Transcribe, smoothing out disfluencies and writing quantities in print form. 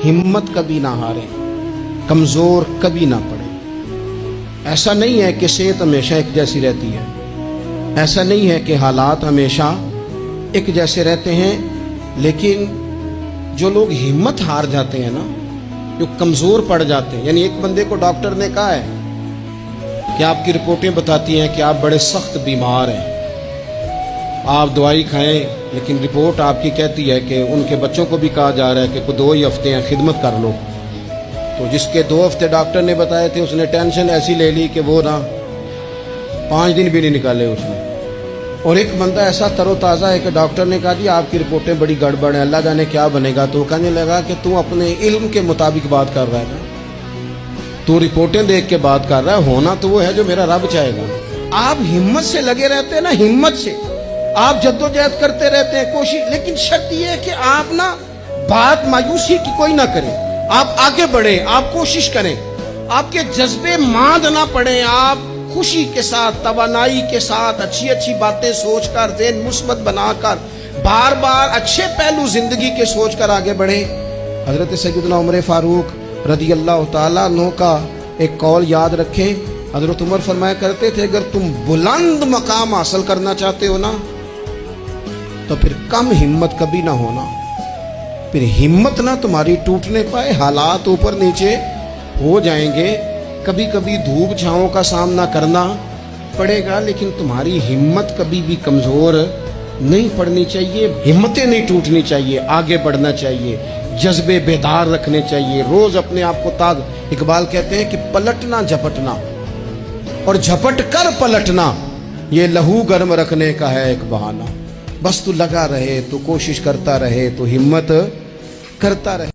हिम्मत कभी ना हारे, कमज़ोर कभी ना पड़े। ऐसा नहीं है कि सेहत हमेशा एक जैसी रहती है, ऐसा नहीं है कि हालात हमेशा एक जैसे रहते हैं, लेकिन जो लोग हिम्मत हार जाते हैं ना, जो कमज़ोर पड़ जाते हैं, यानी एक बंदे को डॉक्टर ने कहा है कि आपकी रिपोर्टें बताती हैं कि आप बड़े सख्त बीमार हैं, आप दवाई खाएं, लेकिन रिपोर्ट आपकी कहती है कि उनके बच्चों को भी कहा जा रहा है कि कोई 2 ही हफ्ते हैं, खिदमत कर लो। तो जिसके 2 हफ्ते डॉक्टर ने बताए थे, उसने टेंशन ऐसी ले ली कि वो ना 5 दिन भी नहीं निकाले उसने। और एक बंदा ऐसा तरोताज़ा है कि डॉक्टर ने कहा जी आपकी रिपोर्टें बड़ी गड़बड़ हैं, अल्लाह जाने क्या बनेगा। तो कहने लगा कि तू अपने इल्म के मुताबिक बात कर रहा है ना, तू रिपोर्टें देख के बात कर रहा है, होना तो वो है जो मेरा रब चाहेगा। आप हिम्मत से लगे रहते हैं ना, हिम्मत से आप जद्दोजहद करते रहते हैं, कोशिश, लेकिन शर्त यह है कि आप ना बात मायूसी की कोई ना करें, आप आगे बढ़े, आप कोशिश करें, आपके जज्बे मांद ना पड़े, आप खुशी के साथ, तवानाई के साथ, अच्छी अच्छी बातें सोचकर, ज़हन मुस्बत बनाकर, बार बार अच्छे पहलू जिंदगी के सोचकर आगे बढ़े। हजरत सैयदना उमर फारूक रदी अल्लाह ताला अन्हु का एक कौल याद रखें। हजरत उमर फरमाया करते थे, अगर तुम बुलंद मकाम हासिल करना चाहते हो ना, तो फिर कम हिम्मत कभी ना होना, फिर हिम्मत ना तुम्हारी टूटने पाए, हालात ऊपर नीचे हो जाएंगे, कभी कभी धूप छांव का सामना करना पड़ेगा, लेकिन तुम्हारी हिम्मत कभी भी कमज़ोर नहीं पड़नी चाहिए, हिम्मतें नहीं टूटनी चाहिए, आगे बढ़ना चाहिए, जज्बे बेदार रखने चाहिए, रोज़ अपने आप को ताज़। इकबाल कहते हैं कि पलटना झपटना और झपट कर पलटना, ये लहू गर्म रखने का है एक बहाना। बस तू लगा रहे, तू कोशिश करता रहे, तू हिम्मत करता रहे।